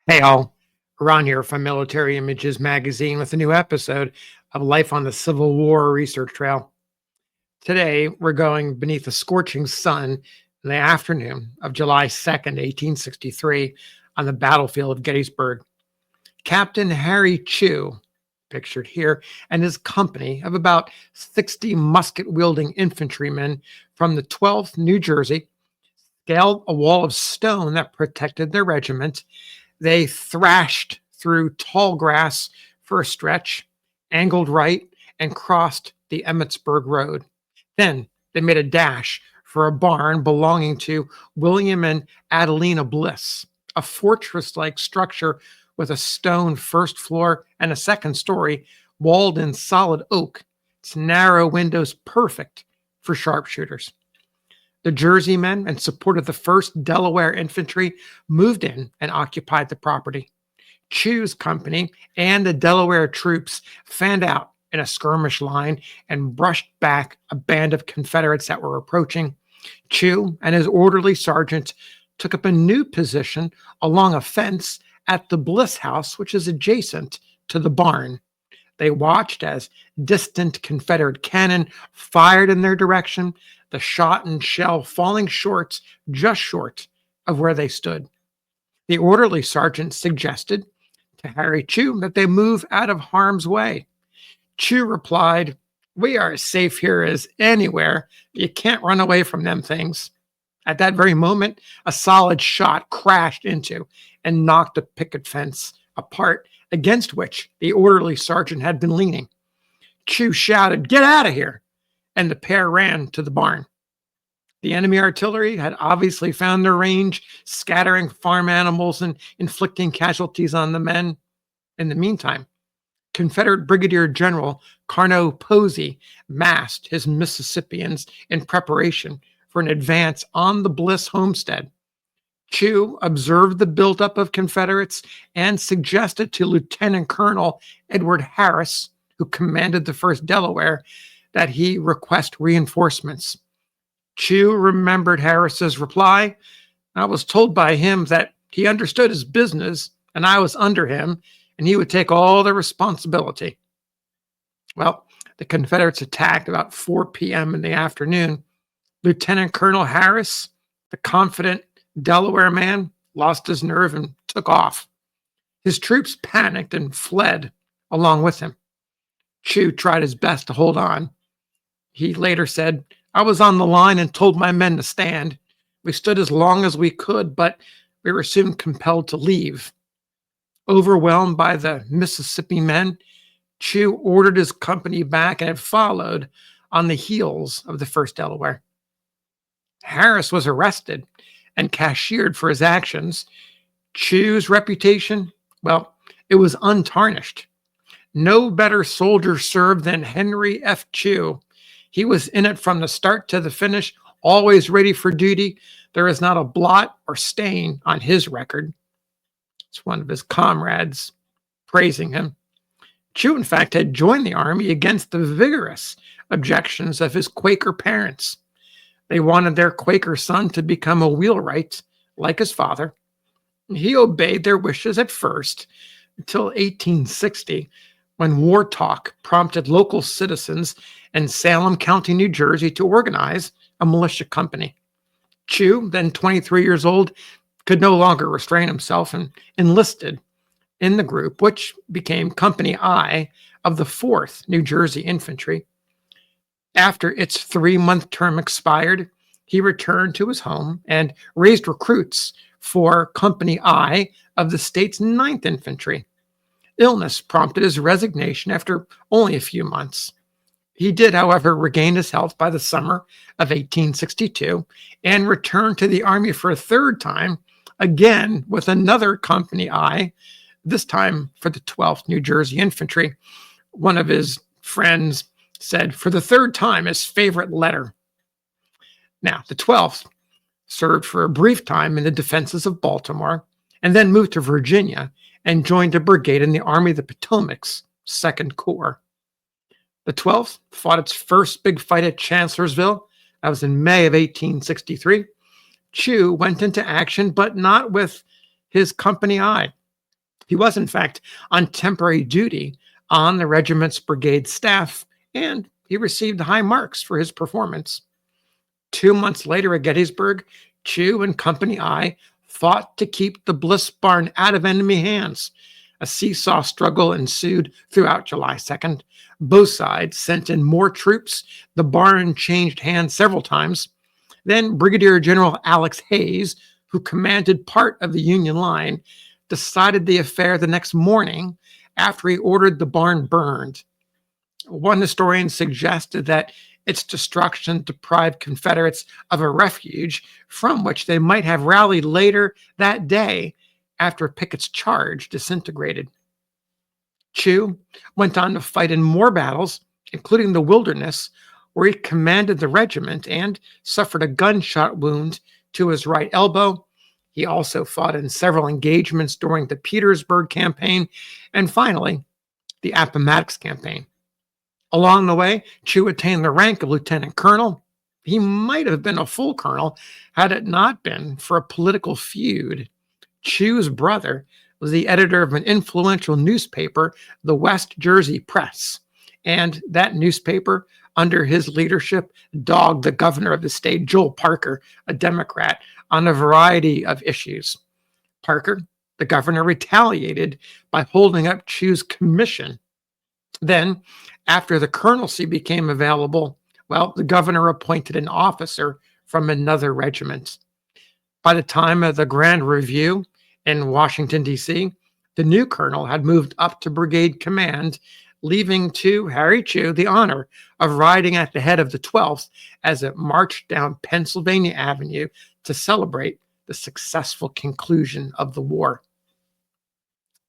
Hey all, Ron here from Military Images Magazine with a new episode of Life on the Civil War Research Trail. Today, we're going beneath the scorching sun in the afternoon of July 2nd, 1863, on the battlefield of Gettysburg. Captain Harry Chew, pictured here, and his company of about 60 musket-wielding infantrymen from the 12th New Jersey scaled a wall of stone that protected their regiment. They thrashed through tall grass for a stretch, angled right, and crossed the Emmitsburg Road. Then they made a dash for a barn belonging to William and Adelina Bliss, a fortress like structure with a stone first floor and a second story, walled in solid oak, its narrow windows perfect for sharpshooters. The Jersey men, in support of the 1st Delaware Infantry, moved in and occupied the property. Chew's company and the Delaware troops fanned out in a skirmish line and brushed back a band of Confederates that were approaching. Chew and his orderly sergeant took up a new position along a fence at the Bliss house, which is adjacent to the barn. They watched as distant Confederate cannon fired in their direction, the shot and shell falling just short of where they stood. The orderly sergeant suggested to Harry Chew that they move out of harm's way. Chew replied, "We are as safe here as anywhere. You can't run away from them things." At that very moment, a solid shot crashed into and knocked a picket fence apart against which the orderly sergeant had been leaning. Chew shouted, "Get out of here!" and the pair ran to the barn. The enemy artillery had obviously found their range, scattering farm animals and inflicting casualties on the men. In the meantime, Confederate Brigadier General Carnot Posey massed his Mississippians in preparation for an advance on the Bliss homestead. Chew observed the buildup of Confederates and suggested to Lieutenant Colonel Edward Harris, who commanded the 1st Delaware, that he request reinforcements. Chew remembered Harris's reply. "I was told by him that he understood his business and I was under him and he would take all the responsibility." Well, the Confederates attacked about 4 p.m. in the afternoon. Lieutenant Colonel Harris, the confident Delaware man, lost his nerve and took off. His troops panicked and fled along with him. Chew tried his best to hold on. He later said, "I was on the line and told my men to stand. We stood as long as we could, but we were soon compelled to leave." Overwhelmed by the Mississippi men, Chew ordered his company back and had followed on the heels of the 1st Delaware. Harris was arrested and cashiered for his actions. Chew's reputation, well, it was untarnished. No better soldier served than Henry F. Chew. He was in it from the start to the finish, always ready for duty. There is not a blot or stain on his record. It's one of his comrades praising him. Chew, in fact, had joined the army against the vigorous objections of his Quaker parents. They wanted their Quaker son to become a wheelwright like his father. He obeyed their wishes at first until 1860, when war talk prompted local citizens in Salem County, New Jersey, to organize a militia company. Chew, then 23 years old, could no longer restrain himself and enlisted in the group, which became Company I of the 4th New Jersey Infantry. After its 3-month term expired, he returned to his home and raised recruits for Company I of the state's 9th Infantry. Illness prompted his resignation after only a few months. He did, however, regain his health by the summer of 1862 and returned to the army for a 3rd time, again with another Company I, this time for the 12th New Jersey Infantry. One of his friends said, for the 3rd time, his favorite letter. Now, the 12th served for a brief time in the defenses of Baltimore and then moved to Virginia and joined a brigade in the Army of the Potomac's 2nd Corps. The 12th fought its first big fight at Chancellorsville. That was in May of 1863. Chew went into action, but not with his Company I. He was, in fact, on temporary duty on the regiment's brigade staff, and he received high marks for his performance. 2 months later at Gettysburg, Chew and Company I fought to keep the Bliss Barn out of enemy hands. A seesaw struggle ensued throughout July 2nd. Both sides sent in more troops. The barn changed hands several times. Then Brigadier General Alex Hayes, who commanded part of the Union line, decided the affair the next morning after he ordered the barn burned. One historian suggested that its destruction deprived Confederates of a refuge from which they might have rallied later that day after Pickett's charge disintegrated. Chew went on to fight in more battles, including the Wilderness, where he commanded the regiment and suffered a gunshot wound to his right elbow. He also fought in several engagements during the Petersburg campaign and finally the Appomattox campaign. Along the way, Chew attained the rank of lieutenant colonel. He might have been a full colonel had it not been for a political feud. Chew's brother was the editor of an influential newspaper, the West Jersey Press, and that newspaper, under his leadership, dogged the governor of the state, Joel Parker, a Democrat, on a variety of issues. Parker, the governor, retaliated by holding up Chew's commission. Then, after the colonelcy became available, the governor appointed an officer from another regiment. By the time of the Grand Review in Washington, D.C., the new colonel had moved up to brigade command, leaving to Harry Chew the honor of riding at the head of the 12th as it marched down Pennsylvania Avenue to celebrate the successful conclusion of the war.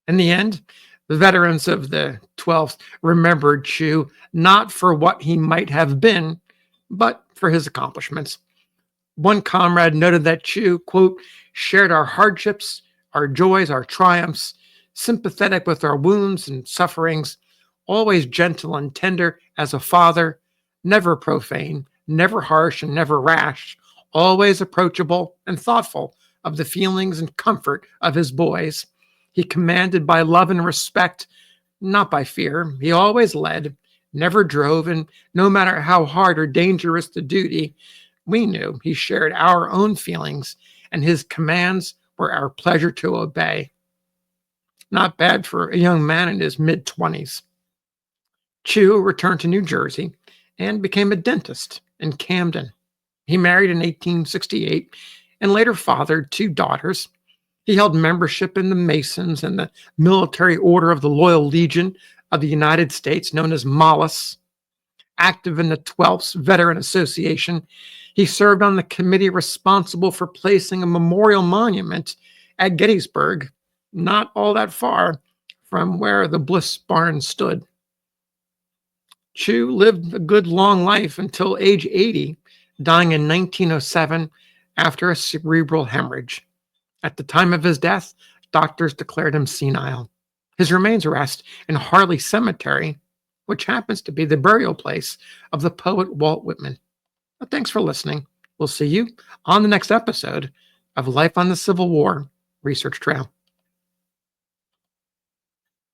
In the end, the veterans of the 12th remembered Chew not for what he might have been, but for his accomplishments. One comrade noted that Chew, quote, shared our hardships, our joys, our triumphs, sympathetic with our wounds and sufferings, always gentle and tender as a father, never profane, never harsh and never rash, always approachable and thoughtful of the feelings and comfort of his boys. He commanded by love and respect, not by fear. He always led, never drove, and no matter how hard or dangerous the duty, we knew he shared our own feelings, and his commands were our pleasure to obey. Not bad for a young man in his mid-20s. Chew returned to New Jersey and became a dentist in Camden. He married in 1868 and later fathered 2 daughters. He held membership in the Masons and the Military Order of the Loyal Legion of the United States, known as MOLLUS. Active in the 12th Veteran Association, he served on the committee responsible for placing a memorial monument at Gettysburg, not all that far from where the Bliss Barn stood. Chew lived a good long life until age 80, dying in 1907 after a cerebral hemorrhage. At the time of his death, doctors declared him senile. His remains rest in Harley Cemetery, which happens to be the burial place of the poet Walt Whitman. Well, thanks for listening. We'll see you on the next episode of Life on the Civil War Research Trail.